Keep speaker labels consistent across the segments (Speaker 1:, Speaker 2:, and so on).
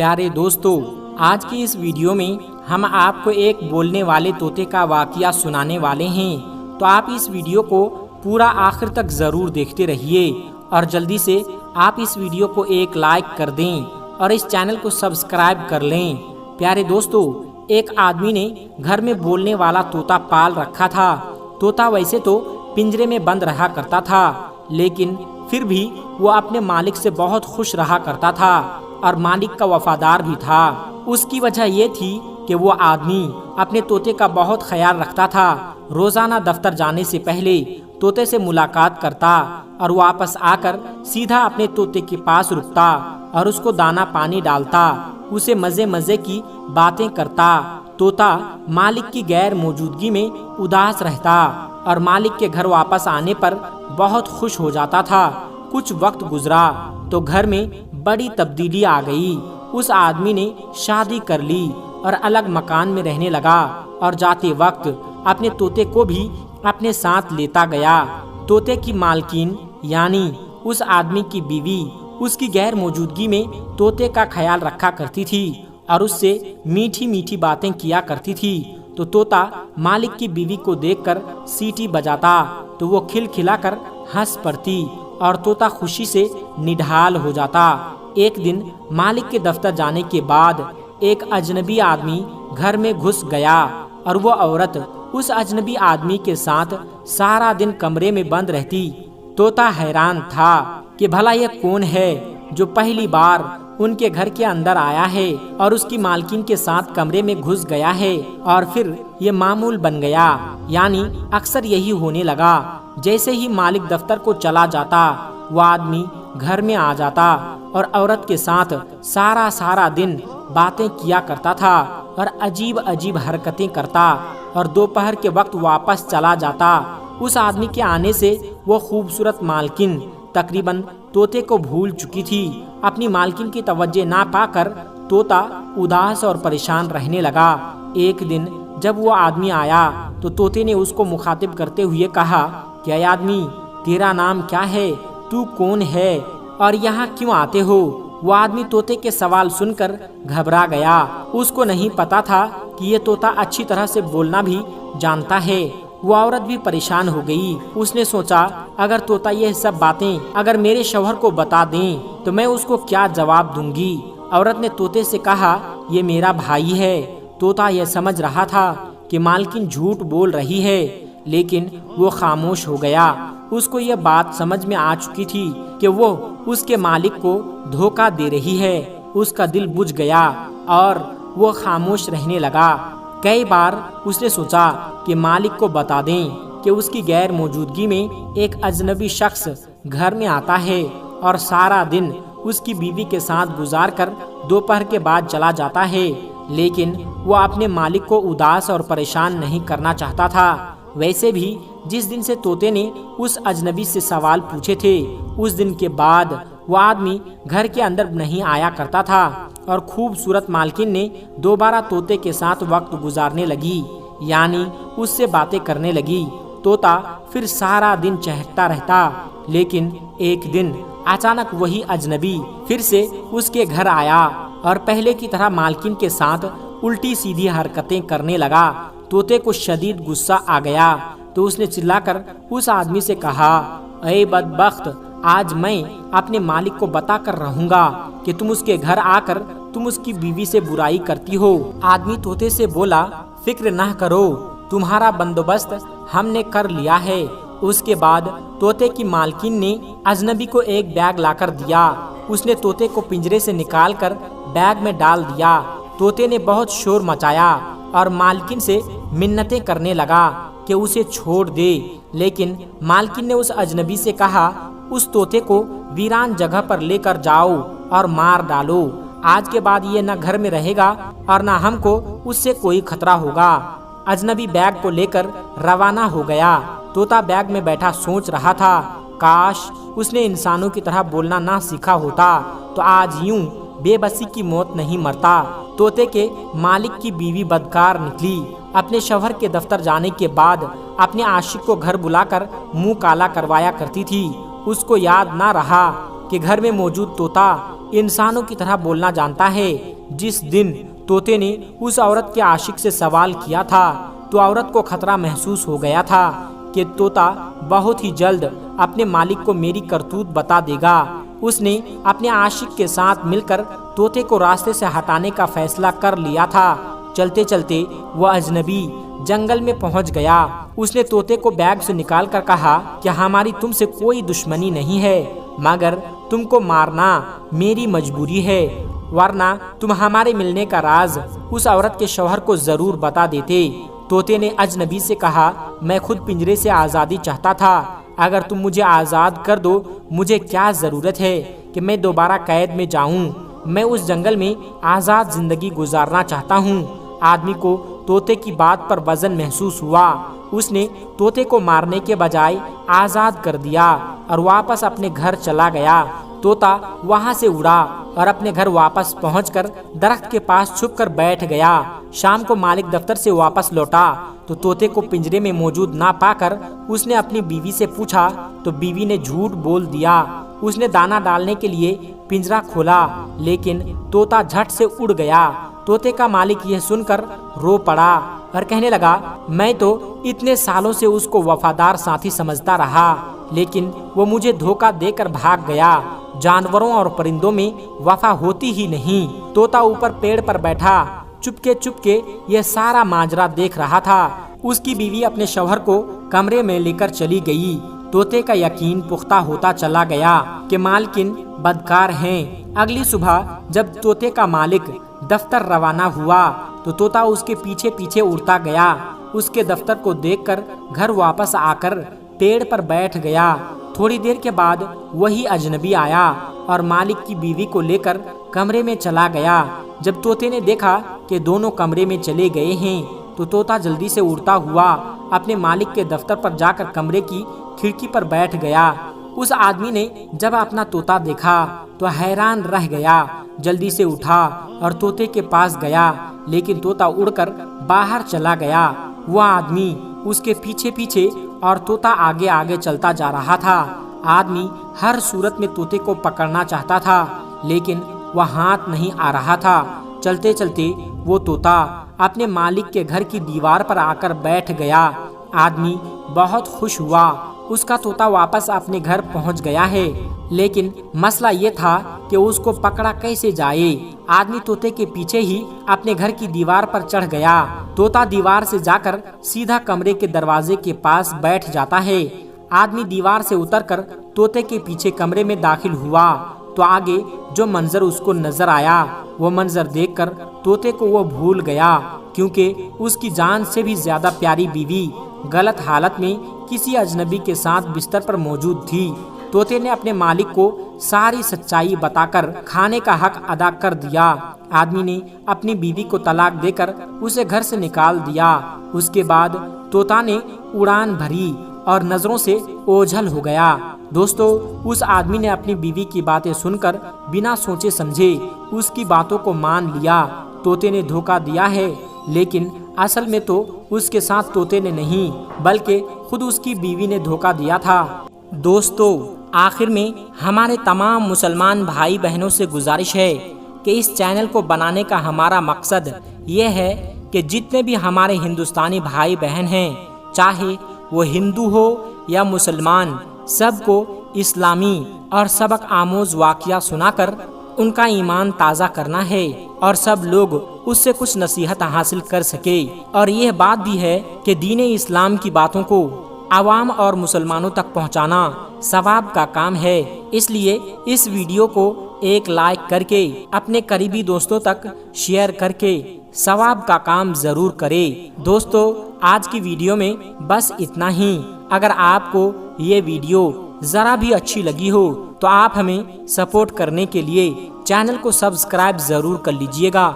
Speaker 1: پیارے دوستو، آج کی اس ویڈیو میں ہم آپ کو ایک بولنے والے طوطے کا واقعہ سنانے والے ہیں، تو آپ اس ویڈیو کو پورا آخر تک ضرور دیکھتے رہیے اور جلدی سے آپ اس ویڈیو کو ایک لائک کر دیں اور اس چینل کو سبسکرائب کر لیں۔ پیارے دوستو، ایک آدمی نے گھر میں بولنے والا طوطا پال رکھا تھا۔ طوطا ویسے تو پنجرے میں بند رہا کرتا تھا، لیکن پھر بھی وہ اپنے مالک سے بہت خوش رہا کرتا تھا اور مالک کا وفادار بھی تھا۔ اس کی وجہ یہ تھی کہ وہ آدمی اپنے طوطے کا بہت خیال رکھتا تھا۔ روزانہ دفتر جانے سے پہلے طوطے سے ملاقات کرتا اور واپس آ کر سیدھا اپنے طوطے کے پاس رکتا اور اس کو دانا پانی ڈالتا، اسے مزے کی باتیں کرتا۔ طوطا مالک کی غیر موجودگی میں اداس رہتا اور مالک کے گھر واپس آنے پر بہت خوش ہو جاتا تھا۔ کچھ وقت گزرا تو گھر میں بڑی تبدیلی آ گئی۔ اس آدمی نے شادی کر لی اور الگ مکان میں رہنے لگا اور جاتے وقت اپنے طوطے کو بھی اپنے ساتھ لیتا گیا۔ طوطے کی مالکین یعنی اس آدمی کی بیوی اس کی غیر موجودگی میں طوطے کا خیال رکھا کرتی تھی اور اس سے میٹھی باتیں کیا کرتی تھی۔ تو طوطا مالک کی بیوی کو دیکھ کر سیٹی بجاتا تو وہ کھلکھلا کر ہنس پڑتی اور طوطا خوشی سے نڈھال ہو جاتا۔ ایک دن مالک کے دفتر جانے کے بعد ایک اجنبی آدمی گھر میں گھس گیا اور وہ عورت اس اجنبی آدمی کے ساتھ سارا دن کمرے میں بند رہتی۔ طوطا حیران تھا کہ بھلا یہ کون ہے جو پہلی بار ان کے گھر کے اندر آیا ہے اور اس کی مالکین کے ساتھ کمرے میں گھس گیا ہے، اور پھر یہ معمول بن گیا، یعنی اکثر یہی ہونے لگا۔ جیسے ہی مالک دفتر کو چلا جاتا، وہ آدمی گھر میں آ جاتا اور عورت کے ساتھ سارا دن باتیں کیا کرتا تھا اور عجیب حرکتیں کرتا، اور دوپہر کے وقت واپس چلا جاتا۔ اس آدمی کے آنے سے وہ خوبصورت مالکن تقریباً طوطے کو بھول چکی تھی۔ اپنی مالکن کی توجہ نہ پا کر طوطا اداس اور پریشان رہنے لگا۔ ایک دن جب وہ آدمی آیا تو طوطے نے اس کو مخاطب کرتے ہوئے کہا کہ اے آدمی، تیرا نام کیا ہے؟ تو کون ہے اور یہاں کیوں آتے ہو؟ وہ آدمی طوطے کے سوال سن کر گھبرا گیا۔ اس کو نہیں پتا تھا کہ یہ طوطا اچھی طرح سے بولنا بھی جانتا ہے۔ وہ عورت بھی پریشان ہو گئی۔ اس نے سوچا اگر طوطا یہ سب باتیں اگر میرے شوہر کو بتا دیں تو میں اس کو کیا جواب دوں گی؟ عورت نے طوطے سے کہا یہ میرا بھائی ہے۔ طوطا یہ سمجھ رہا تھا کہ مالکن جھوٹ بول رہی ہے، لیکن وہ خاموش ہو گیا۔ اس کو یہ بات سمجھ میں آ چکی تھی کہ وہ اس کے مالک کو دھوکہ دے رہی ہے۔ اس کا دل بجھ گیا اور وہ خاموش رہنے لگا۔ کئی بار اس نے سوچا کہ مالک کو بتا دیں کہ اس کی غیر موجودگی میں ایک اجنبی شخص گھر میں آتا ہے اور سارا دن اس کی بیوی کے ساتھ گزار کر دوپہر کے بعد چلا جاتا ہے، لیکن وہ اپنے مالک کو اداس اور پریشان نہیں کرنا چاہتا تھا۔ ویسے بھی جس دن سے طوطے نے اس اجنبی سے سوال پوچھے تھے، اس دن کے بعد وہ آدمی گھر کے اندر نہیں آیا کرتا تھا اور خوبصورت مالکن نے دوبارہ طوطے کے ساتھ وقت گزارنے لگی، یعنی اس سے باتیں کرنے لگی۔ طوطا پھر سارا دن چہکتا رہتا، لیکن ایک دن اچانک وہی اجنبی پھر سے اس کے گھر آیا اور پہلے کی طرح مالکن کے ساتھ الٹی سیدھی حرکتیں کرنے لگا۔ طوطے کو شدید غصہ آ گیا تو اس نے چلا کر اس آدمی سے کہا اے بدبخت، آج میں اپنے مالک کو بتا کر رہوں گا کہ تم اس کے گھر آ کر تم اس کی بیوی سے برائی کرتی ہو۔ آدمی طوطے سے بولا فکر نہ کرو، تمہارا بندوبست ہم نے کر لیا ہے۔ اس کے بعد طوطے کی مالکن نے اجنبی کو ایک بیگ لا کر دیا۔ اس نے طوطے کو پنجرے سے نکال کر بیگ میں ڈال دیا۔ طوطے نے بہت شور مچایا اور مالکن سے منتیں کرنے لگا کہ اسے چھوڑ دے، لیکن مالکن نے اس اجنبی سے کہا اس طوطے کو ویران جگہ پر لے کر جاؤ اور مار ڈالو۔ آج کے بعد یہ نہ گھر میں رہے گا اور نہ ہم کو اس سے کوئی خطرہ ہوگا۔ اجنبی بیگ کو لے کر روانہ ہو گیا۔ طوطا بیگ میں بیٹھا سوچ رہا تھا کاش اس نے انسانوں کی طرح بولنا نہ سیکھا ہوتا تو آج یوں بے بسی کی موت نہیں مرتا۔ طوطے کے مالک کی بیوی بدکار نکلی۔ اپنے شوہر کے دفتر جانے کے بعد اپنے عاشق کو گھر بلا کر منہ کالا کروایا کرتی تھی۔ اس کو یاد نہ رہا کہ گھر میں موجود طوطا इंसानों की तरह बोलना जानता है। जिस दिन तोते ने उस औरत के आशिक से सवाल किया था तो औरत को खतरा महसूस हो गया था कि तोता बहुत ही जल्द अपने मालिक को मेरी करतूत बता देगा। उसने अपने आशिक के साथ मिलकर तोते को रास्ते से हटाने का फैसला कर लिया था। चलते चलते वह अजनबी जंगल में पहुंच गया। उसने तोते को बैग से निकाल कर कहा कि हमारी तुमसे कोई दुश्मनी नहीं है, मगर तुमको मारना मेरी मजबूरी है, वरना तुम हमारे मिलने का राज उस औरत के शौहर को जरूर बता देते। तोते ने अजनबी से कहा, मैं खुद पिंजरे से आज़ादी चाहता था, अगर तुम मुझे आज़ाद कर दो, मुझे क्या ज़रूरत है कि मैं दोबारा कैद में जाऊं। मैं उस जंगल में आज़ाद ज़िंदगी गुजारना चाहता हूं। आदमी को तोते की बात पर वजन महसूस हुआ। उसने तोते को मारने के बजाय आज़ाद कर दिया और वापस अपने घर चला गया। तोता वहां से उड़ा और अपने घर वापस पहुंचकर दरख्त के पास छुपकर बैठ गया। शाम को मालिक दफ्तर से वापस लौटा तो तोते को पिंजरे में मौजूद ना पाकर उसने अपनी बीवी से पूछा तो बीवी ने झूठ बोल दिया। उसने दाना डालने के लिए पिंजरा खोला, लेकिन तोता झट से उड़ गया। तोते का मालिक यह सुनकर रो पड़ा और कहने लगा, मैं तो इतने सालों से उसको वफादार साथी समझता रहा, लेकिन वो मुझे धोखा देकर भाग गया। जानवरों और परिंदों में वफा होती ही नहीं। तोता ऊपर पेड़ पर बैठा चुपके चुपके यह सारा माजरा देख रहा था। उसकी बीवी अपने शौहर को कमरे में लेकर चली गई। तोते का यकीन पुख्ता होता चला गया कि मालकिन बदकार हैं। अगली सुबह जब तोते का मालिक दफ्तर रवाना हुआ तो तोता उसके पीछे पीछे उड़ता गया। उसके दफ्तर को देखकर घर वापस आकर पेड़ पर बैठ गया। थोड़ी देर के बाद वही अजनबी आया और मालिक की बीवी को लेकर कमरे में चला गया। जब तोते ने देखा कि दोनों कमरे में चले गए हैं तो तोता जल्दी से उड़ता हुआ अपने मालिक के दफ्तर पर जाकर कमरे की खिड़की पर बैठ गया। उस आदमी ने जब अपना तोता देखा तो हैरान रह गया। जल्दी से उठा और तोते के पास गया, लेकिन तोता उड़कर बाहर चला गया। वह आदमी उसके पीछे पीछे और तोता आगे आगे चलता जा रहा था। आदमी हर सूरत में तोते को पकड़ना चाहता था, लेकिन वह हाथ नहीं आ रहा था। चलते चलते वो तोता अपने मालिक के घर की दीवार पर आकर बैठ गया। आदमी बहुत खुश हुआ। उसका तोता वापस अपने घर पहुंच गया है, लेकिन मसला ये था कि उसको पकड़ा कैसे जाए। आदमी तोते के पीछे ही अपने घर की दीवार पर चढ़ गया। तोता दीवार से जाकर सीधा कमरे के दरवाजे के पास बैठ जाता है। आदमी दीवार से उतरकर तोते के पीछे कमरे में दाखिल हुआ तो आगे जो मंजर उसको नजर आया, वो मंजर देखकर तोते को वो भूल गया, क्योंकि उसकी जान से भी ज्यादा प्यारी बीवी गलत हालत में किसी अजनबी के साथ बिस्तर पर मौजूद थी। तोते ने अपने मालिक को सारी सच्चाई बताकर खाने का हक अदा कर दिया। आदमी ने अपनी बीवी को तलाक देकर उसे घर से निकाल दिया। उसके बाद तोता ने उड़ान भरी और नजरों से ओझल हो गया। दोस्तों, उस आदमी ने अपनी बीवी की बातें सुनकर बिना सोचे समझे उसकी बातों को मान लिया। तोते ने धोखा दिया है, लेकिन असल में तो उसके साथ तोते ने नहीं बल्कि खुद उसकी बीवी ने धोखा दिया था। दोस्तों, आखिर में हमारे तमाम मुसलमान भाई बहनों से गुजारिश है कि इस चैनल को बनाने का हमारा मकसद ये है कि जितने भी हमारे हिंदुस्तानी भाई बहन हैं, चाहे वो हिंदू हो या मुसलमान, सबको इस्लामी और सबक आमोज वाक़या सुनाकर उनका ईमान ताज़ा करना है और सब लोग उससे कुछ नसीहत हासिल कर सके। और यह बात भी है कि दीन इस्लाम की बातों को आवाम और मुसलमानों तक पहुंचाना सवाब का काम है। इसलिए इस वीडियो को एक लाइक करके अपने करीबी दोस्तों तक शेयर करके सवाब का काम जरूर करें। दोस्तों, आज की वीडियो में बस इतना ही। अगर आपको ये वीडियो ज़रा भी अच्छी लगी हो तो आप हमें सपोर्ट करने के लिए चैनल को सब्सक्राइब ज़रूर कर लीजिएगा।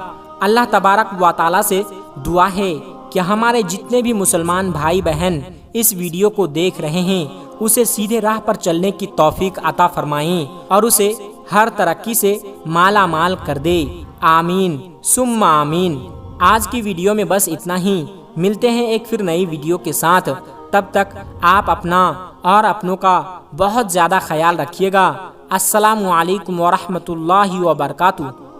Speaker 1: अल्लाह तबारक व तआला से दुआ है कि हमारे जितने भी मुसलमान भाई बहन इस वीडियो को देख रहे हैं, उसे सीधे राह पर चलने की तौफीक अता फरमाएं और उसे हर तरक्की से माला माल कर दे। आमीन सुम्मा आमीन। आज की वीडियो में बस इतना ही। मिलते हैं एक फिर नई वीडियो के साथ। तब तक आप अपना और अपनों का बहुत ज़्यादा ख्याल रखिएगा। अस्सलामु अलैकुम वरहमतुल्लाहि वबरकातुहू।